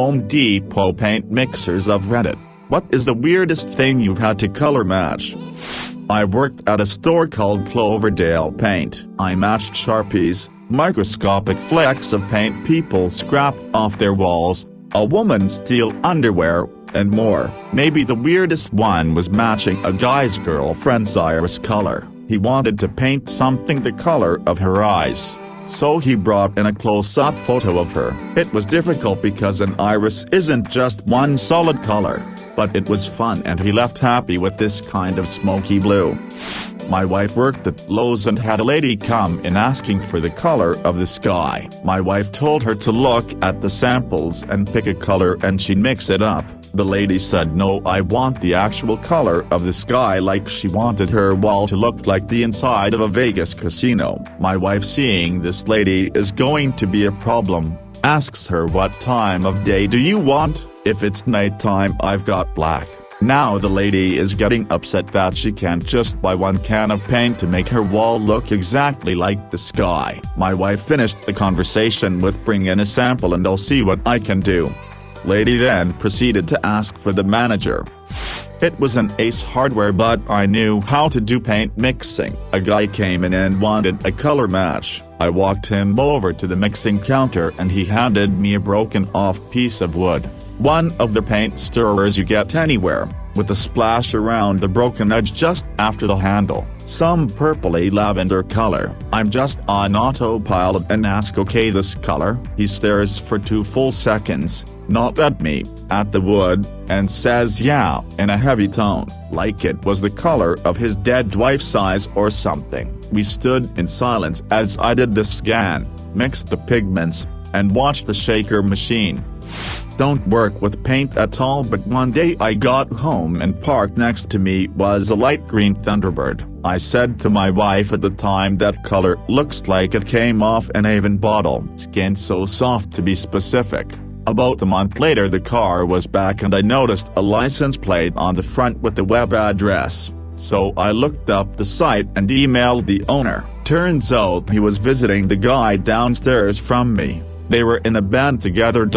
Home Depot paint mixers of Reddit. What is the weirdest thing you've had to color match? I worked at a store called Cloverdale Paint. I matched Sharpies, microscopic flecks of paint people scraped off their walls, a woman's steel underwear, and more. Maybe the weirdest one was matching a guy's girlfriend's iris color. He wanted to paint something the color of her eyes, so he brought in a close-up photo of her. It was difficult because an iris isn't just one solid color, but it was fun and he left happy with this kind of smoky blue. My wife worked at Lowe's and had a lady come in asking for the color of the sky. My wife told her to look at the samples and pick a color and she'd mix it up. The lady said, "No, I want the actual color of the sky," like she wanted her wall to look like the inside of a Vegas casino. My wife, seeing this lady is going to be a problem, asks her, "What time of day do you want? If it's nighttime, I've got black." Now the lady is getting upset that she can't just buy one can of paint to make her wall look exactly like the sky. My wife finished the conversation with, "Bring in a sample and I'll see what I can do." Lady then proceeded to ask for the manager. It was an Ace Hardware, but I knew how to do paint mixing. A guy came in and wanted a color match. I walked him over to the mixing counter and he handed me a broken off piece of wood. One of the paint stirrers you get anywhere, with a splash around the broken edge just after the handle. Some purpley lavender color. I'm just on autopilot and ask, "Okay, this color?" He stares for 2 full seconds, not at me, at the wood, and says yeah, in a heavy tone, like it was the color of his dead wife's eyes or something. We stood in silence as I did the scan, mixed the pigments, and watched the shaker machine. Don't work with paint at all, but one day I got home and parked next to me was a light green Thunderbird. I said to my wife at the time, "That color looks like it came off an Avon bottle." Skin so soft, to be specific. About a month later the car was back and I noticed a license plate on the front with the web address. So I looked up the site and emailed the owner. Turns out he was visiting the guy downstairs from me. They were in a band together.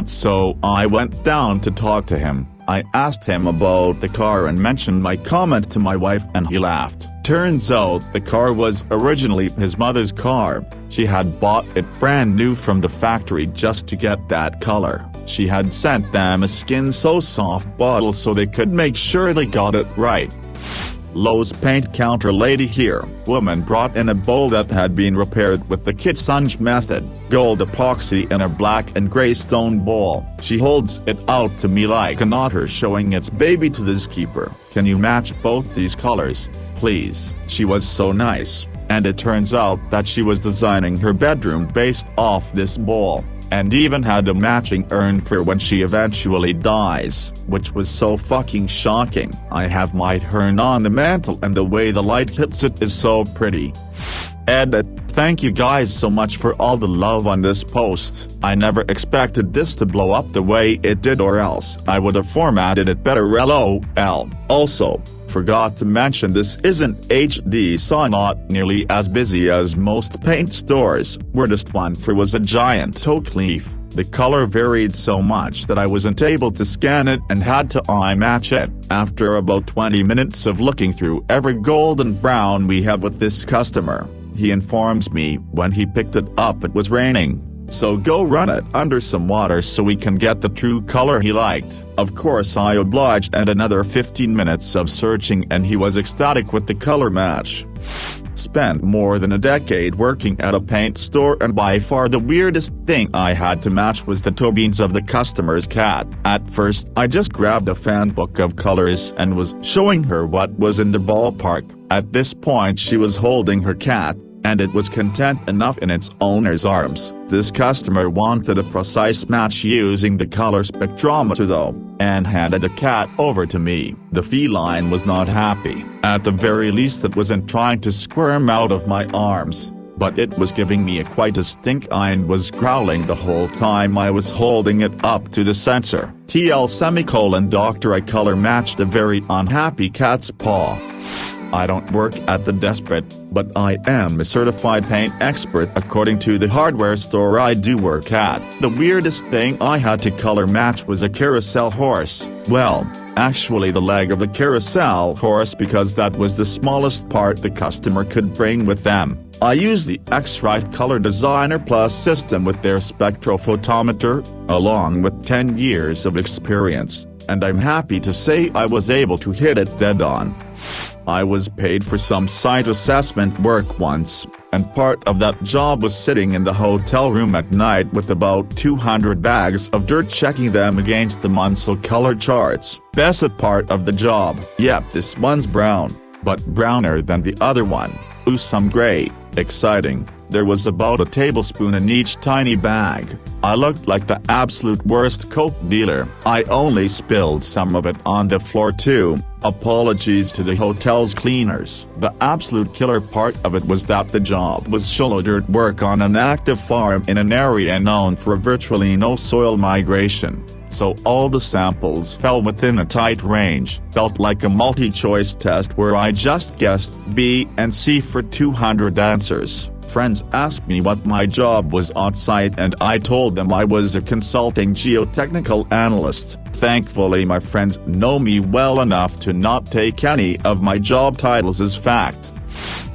So I went down to talk to him. I asked him about the car and mentioned my comment to my wife and he laughed. Turns out the car was originally his mother's car. She had bought it brand new from the factory just to get that color. She had sent them a skin so soft bottle so they could make sure they got it right. Lowe's paint counter lady here. Woman brought in a bowl that had been repaired with the Kitsunge method. Gold epoxy in a black and gray stone bowl. She holds it out to me like an otter showing its baby to the zookeeper. "Can you match both these colors, please?" She was so nice, and it turns out that she was designing her bedroom based off this bowl, and even had a matching urn for when she eventually dies, which was so fucking shocking. I have my urn on the mantle and the way the light hits it is so pretty. Edit. Thank you guys so much for all the love on this post. I never expected this to blow up the way it did, or else I would have formatted it better, lol. Also, forgot to mention this isn't HD, so not nearly as busy as most paint stores. Weirdest one for was a giant oak leaf. The color varied so much that I wasn't able to scan it and had to eye match it. After about 20 minutes of looking through every gold and brown we have with this customer, he informs me when he picked it up it was raining. So go run it under some water so we can get the true color he liked. Of course I obliged, and another 15 minutes of searching and he was ecstatic with the color match. Spent more than a decade working at a paint store, and by far the weirdest thing I had to match was the toe beans of the customer's cat. At first I just grabbed a fan book of colors and was showing her what was in the ballpark. At this point she was holding her cat, and it was content enough in its owner's arms. This customer wanted a precise match using the color spectrometer though, and handed the cat over to me. The feline was not happy. At the very least it wasn't trying to squirm out of my arms, but it was giving me quite a stink eye and was growling the whole time I was holding it up to the sensor. Doctor, I color matched a very unhappy cat's paw. I don't work at the desperate, but I am a certified paint expert according to the hardware store I do work at. The weirdest thing I had to color match was a carousel horse. Well, actually the leg of the carousel horse, because that was the smallest part the customer could bring with them. I use the AskReddit Color Designer Plus system with their spectrophotometer, along with 10 years of experience, and I'm happy to say I was able to hit it dead on. I was paid for some site assessment work once, and part of that job was sitting in the hotel room at night with about 200 bags of dirt, checking them against the Munsell color charts. Best part of the job: yep, this one's brown, but browner than the other one. Ooh, some gray. Exciting. There was about a tablespoon in each tiny bag. I looked like the absolute worst Coke dealer. I only spilled some of it on the floor too. Apologies to the hotel's cleaners. The absolute killer part of it was that the job was shallow dirt work on an active farm in an area known for virtually no soil migration. So all the samples fell within a tight range. Felt like a multi-choice test where I just guessed B and C for 200 answers. Friends asked me what my job was on site, and I told them I was a consulting geotechnical analyst. Thankfully my friends know me well enough to not take any of my job titles as fact.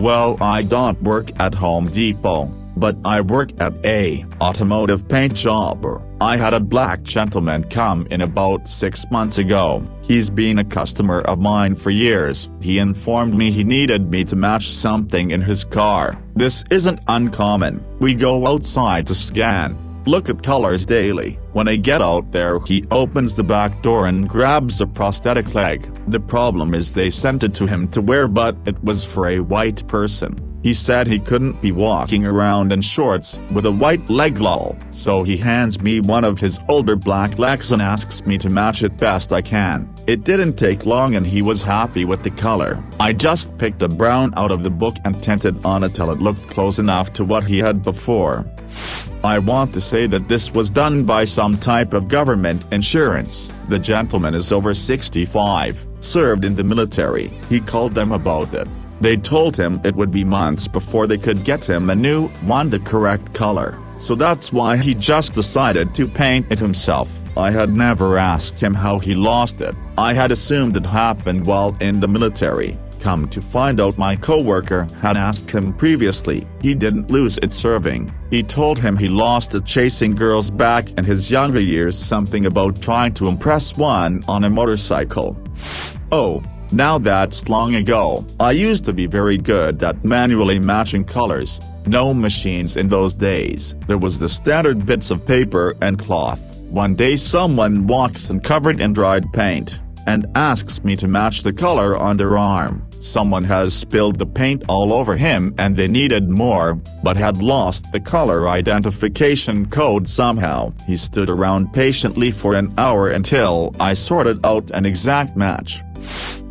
Well, I don't work at Home Depot, but I work at a automotive paint job. I had a black gentleman come in about 6 months ago. He's been a customer of mine for years. He informed me he needed me to match something in his car. This isn't uncommon. We go outside to scan, look at colors daily. When I get out there, he opens the back door and grabs a prosthetic leg. The problem is they sent it to him to wear, but it was for a white person. He said he couldn't be walking around in shorts with a white leg lol. So he hands me one of his older black legs and asks me to match it best I can. It didn't take long and he was happy with the color. I just picked a brown out of the book and tinted on it till it looked close enough to what he had before. I want to say that this was done by some type of government insurance. The gentleman is over 65, served in the military. He called them about it. They told him it would be months before they could get him a new one the correct color, so that's why he just decided to paint it himself. I had never asked him how he lost it. I had assumed it happened while in the military. Come to find out, my coworker had asked him previously. He didn't lose it serving. He told him he lost it chasing girls back in his younger years, something about trying to impress one on a motorcycle. Oh. Now that's long ago. I used to be very good at manually matching colors. No machines in those days. There was the standard bits of paper and cloth. One day someone walks in covered in dried paint, and asks me to match the color on their arm. Someone has spilled the paint all over him and they needed more, but had lost the color identification code somehow. He stood around patiently for an hour until I sorted out an exact match.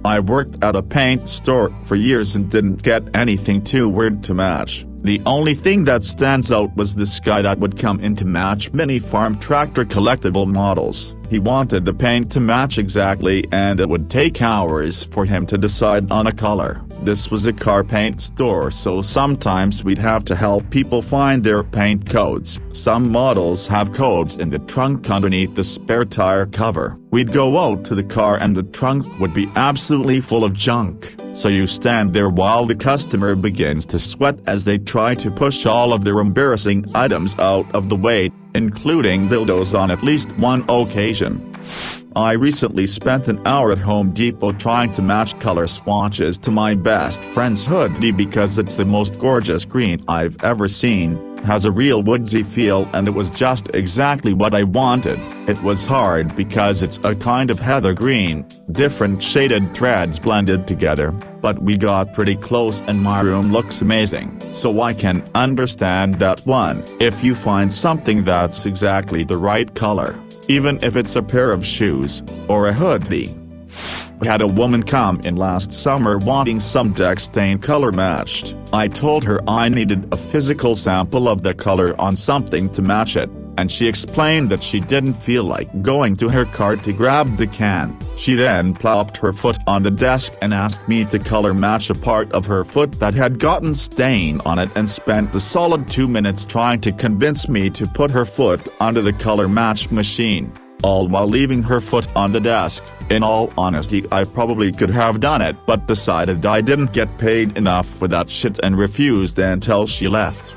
I worked at a paint store for years and didn't get anything too weird to match. The only thing that stands out was this guy that would come in to match mini farm tractor collectible models. He wanted the paint to match exactly and it would take hours for him to decide on a color. This was a car paint store, so sometimes we'd have to help people find their paint codes. Some models have codes in the trunk underneath the spare tire cover. We'd go out to the car and the trunk would be absolutely full of junk. So you stand there while the customer begins to sweat as they try to push all of their embarrassing items out of the way, including dildos on at least one occasion. I recently spent an hour at Home Depot trying to match color swatches to my best friend's hoodie because it's the most gorgeous green I've ever seen. Has a real woodsy feel and it was just exactly what I wanted. It was hard because it's a kind of heather green, different shaded threads blended together, but we got pretty close and my room looks amazing. So I can understand that one. If you find something that's exactly the right color, even if it's a pair of shoes or a hoodie. I had a woman come in last summer wanting some deck stain color matched. I told her I needed a physical sample of the color on something to match it. and she explained that she didn't feel like going to her cart to grab the can. She then plopped her foot on the desk and asked me to color match a part of her foot that had gotten stain on it, and spent a solid 2 minutes trying to convince me to put her foot onto the color match machine, all while leaving her foot on the desk. In all honesty, I probably could have done it, but decided I didn't get paid enough for that shit and refused until she left.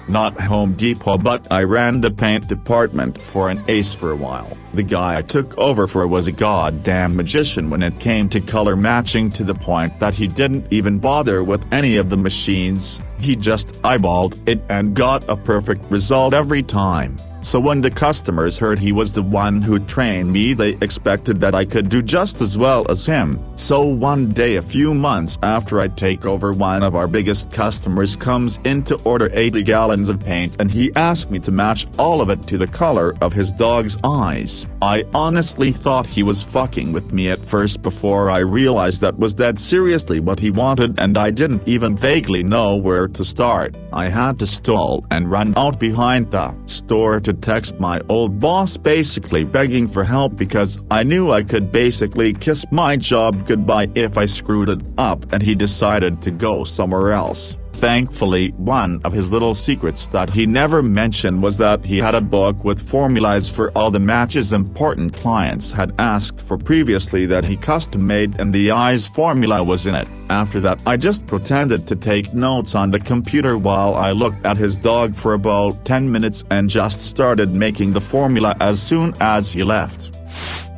Not Home Depot, but I ran the paint department for an ace for a while. The guy I took over for was a goddamn magician when it came to color matching, to the point that he didn't even bother with any of the machines. He just eyeballed it and got a perfect result every time. So when the customers heard he was the one who trained me, they expected that I could do just as well as him. So one day, a few months after I take over, one of our biggest customers comes in to order 80 gallons of paint, and he asked me to match all of it to the color of his dog's eyes. I honestly thought he was fucking with me at first, before I realized that was dead seriously what he wanted, and I didn't even vaguely know where to start. I had to stall and run out behind the store to text my old boss, basically begging for help, because I knew I could basically kiss my job goodbye if I screwed it up, and he decided to go somewhere else. Thankfully, one of his little secrets that he never mentioned was that he had a book with formulas for all the matches important clients had asked for previously that he custom made, and the eyes formula was in it. After that, I just pretended to take notes on the computer while I looked at his dog for about 10 minutes and just started making the formula as soon as he left.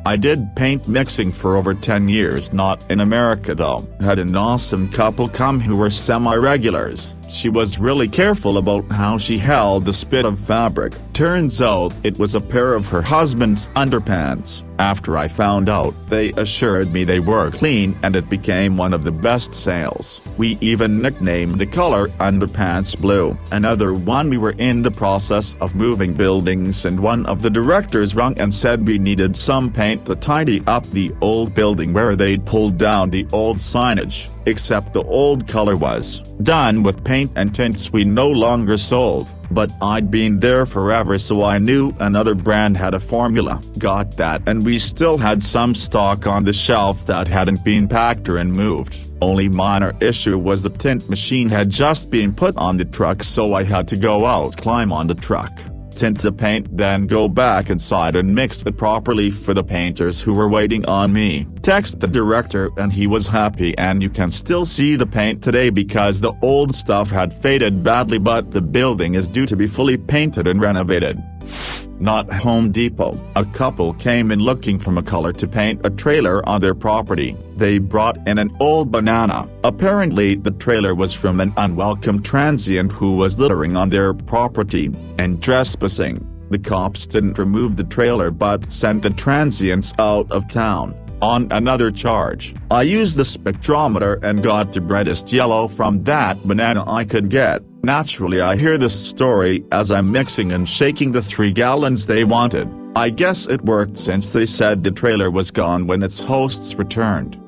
I did paint mixing for over 10 years, not in America though. Had an awesome couple come who were semi-regulars. She was really careful about how she held the spit of fabric. Turns out it was a pair of her husband's underpants. After I found out, they assured me they were clean, and it became one of the best sales. We even nicknamed the color underpants blue. Another one, we were in the process of moving buildings, and one of the directors rang and said we needed some paint to tidy up the old building where they'd pulled down the old signage, except the old color was done with paint and tints we no longer sold. But I'd been there forever, so I knew another brand had a formula. Got that, and we still had some stock on the shelf that hadn't been packed or moved. Only minor issue was the tint machine had just been put on the truck, so I had to go out, climb on the truck, tint the paint, then go back inside and mix it properly for the painters who were waiting on me. Text the director and he was happy, and you can still see the paint today because the old stuff had faded badly, but the building is due to be fully painted and renovated. Not Home Depot. A couple came in looking for a color to paint a trailer on their property. They brought in an old banana. Apparently the trailer was from an unwelcome transient who was littering on their property and trespassing. The cops didn't remove the trailer but sent the transients out of town on another charge. I used the spectrometer and got the brightest yellow from that banana I could get. Naturally, I hear this story as I'm mixing and shaking the 3 gallons they wanted. I guess it worked, since they said the trailer was gone when its hosts returned.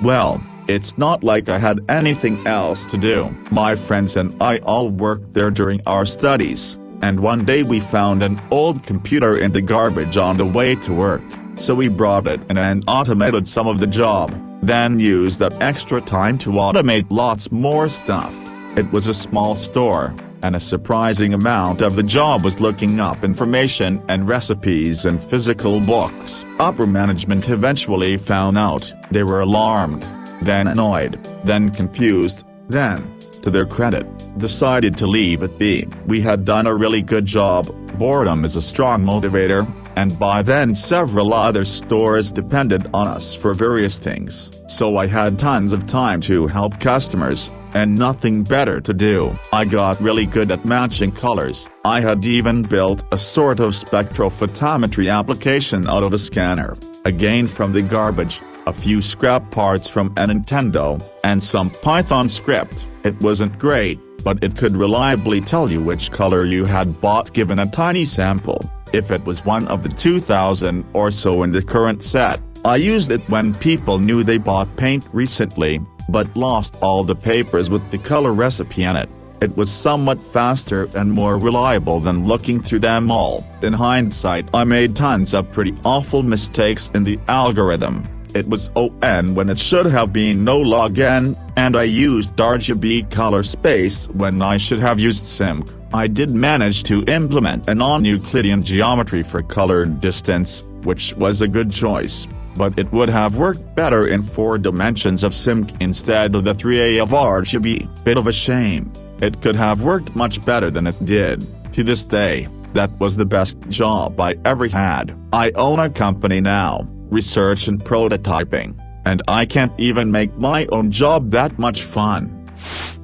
Well, it's not like I had anything else to do. My friends and I all worked there during our studies, and one day we found an old computer in the garbage on the way to work. So we brought it in and automated some of the job, then used that extra time to automate lots more stuff. It was a small store, and a surprising amount of the job was looking up information and recipes in physical books. Upper management eventually found out. They were alarmed, then annoyed, then confused, then, to their credit, decided to leave it be. We had done a really good job. Boredom is a strong motivator, and by then several other stores depended on us for various things, so I had tons of time to help customers, and nothing better to do. I got really good at matching colors. I had even built a sort of spectrophotometry application out of a scanner, again from the garbage, a few scrap parts from a Nintendo, and some Python script. It wasn't great, but it could reliably tell you which color you had bought given a tiny sample, if it was one of the 2,000 or so in the current set. I used it when people knew they bought paint recently, but lost all the papers with the color recipe in it. It was somewhat faster and more reliable than looking through them all. In hindsight, I made tons of pretty awful mistakes in the algorithm. It was ON when it should have been no log N, and I used RGB color space when I should have used sync. I did manage to implement a non-Euclidean geometry for colored distance, which was a good choice, but it would have worked better in 4 dimensions of sync instead of the 3A of RGB. Bit of a shame. It could have worked much better than it did. To this day, that was the best job I ever had. I own a company now, research and prototyping, and I can't even make my own job that much fun.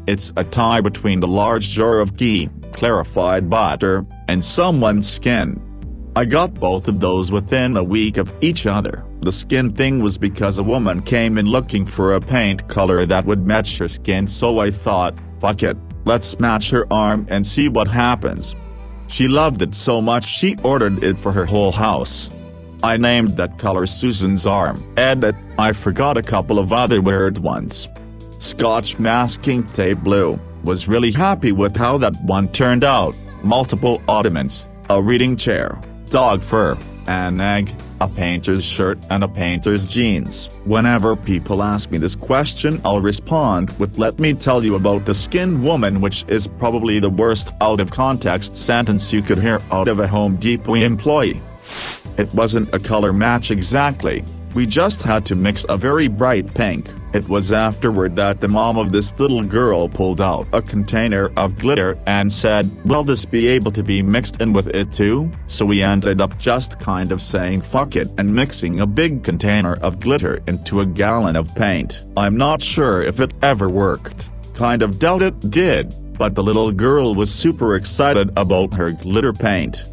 It's a tie between the large jar of ghee, clarified butter, and someone's skin. I got both of those within a week of each other. The skin thing was because a woman came in looking for a paint color that would match her skin, so I thought, fuck it, let's match her arm and see what happens. She loved it so much she ordered it for her whole house. I named that color Susan's arm. Edit, I forgot a couple of other weird ones. Scotch masking tape blue, was really happy with how that one turned out. Multiple ottomans, a reading chair, dog fur, an egg, a painter's shirt and a painter's jeans. Whenever people ask me this question, I'll respond with "let me tell you about the skinned woman," which is probably the worst out of context sentence you could hear out of a Home Depot employee. It wasn't a color match exactly, we just had to mix a very bright pink. It was afterward that the mom of this little girl pulled out a container of glitter and said, "Will this be able to be mixed in with it too?" So we ended up just kind of saying fuck it and mixing a big container of glitter into a gallon of paint. I'm not sure if it ever worked. Kind of doubt it did, but the little girl was super excited about her glitter paint.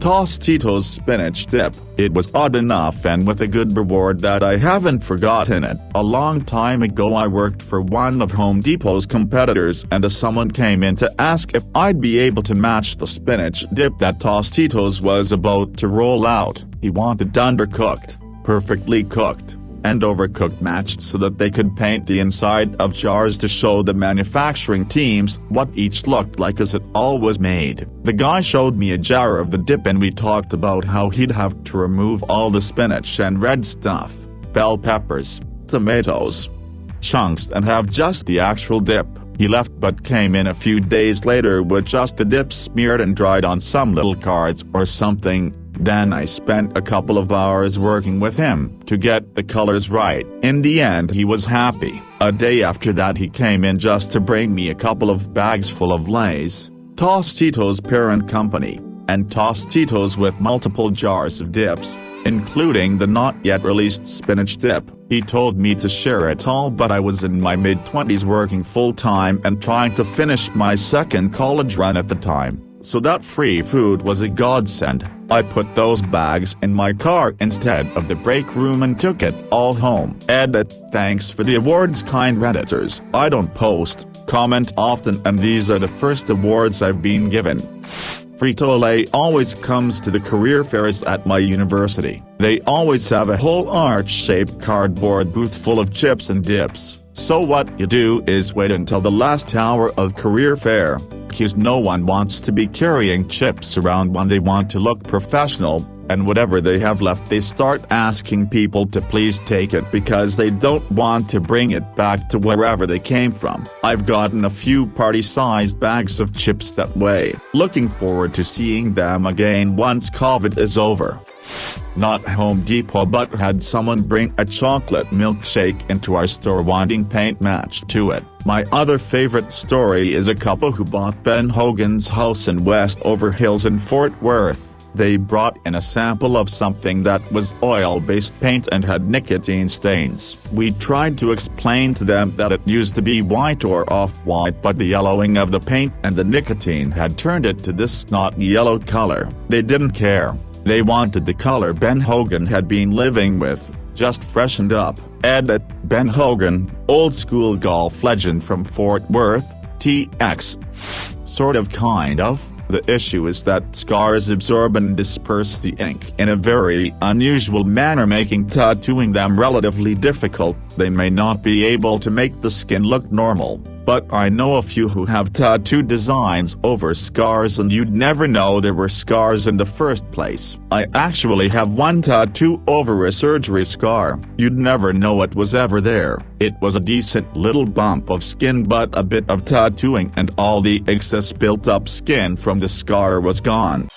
Tostitos spinach dip. It was odd enough and with a good reward that I haven't forgotten it. A long time ago I worked for one of Home Depot's competitors and someone came in to ask if I'd be able to match the spinach dip that Tostitos was about to roll out. He wanted undercooked, perfectly cooked, and overcooked matched so that they could paint the inside of jars to show the manufacturing teams what each looked like as it all was made. The guy showed me a jar of the dip and we talked about how he'd have to remove all the spinach and red stuff, bell peppers, tomatoes, chunks and have just the actual dip. He left but came in a few days later with just the dip smeared and dried on some little cards or something. Then I spent a couple of hours working with him to get the colors right. In the end he was happy. A day after that he came in just to bring me a couple of bags full of Lay's, Tostitos' parent company, and Tostitos with multiple jars of dips, including the not yet released spinach dip. He told me to share it all, but I was in my mid-20s working full-time and trying to finish my second college run at the time, so that free food was a godsend. I put those bags in my car instead of the break room and took it all home. Edit, thanks for the awards, kind Redditors. I don't post, comment often, and these are the first awards I've been given. Frito-Lay always comes to the career fairs at my university. They always have a whole arch-shaped cardboard booth full of chips and dips. So what you do is wait until the last hour of career fair, cause no one wants to be carrying chips around when they want to look professional, and whatever they have left they start asking people to please take it because they don't want to bring it back to wherever they came from. I've gotten a few party-sized bags of chips that way. Looking forward to seeing them again once COVID is over. Not Home Depot, but had someone bring a chocolate milkshake into our store wanting paint matched to it. My other favorite story is a couple who bought Ben Hogan's house in Westover Hills in Fort Worth. They brought in a sample of something that was oil-based paint and had nicotine stains. We tried to explain to them that it used to be white or off-white, but the yellowing of the paint and the nicotine had turned it to this snot yellow color. They didn't care. They wanted the color Ben Hogan had been living with, just freshened up. Edit, Ben Hogan, old school golf legend from Fort Worth, TX. Sort of kind of. The issue is that scars absorb and disperse the ink in a very unusual manner, making tattooing them relatively difficult. They may not be able to make the skin look normal, But I know a few who have tattoo designs over scars and you'd never know there were scars in the first place. I actually have one tattoo over a surgery scar. You'd never know it was ever there. It was a decent little bump of skin, but a bit of tattooing and all the excess built up skin from the scar was gone.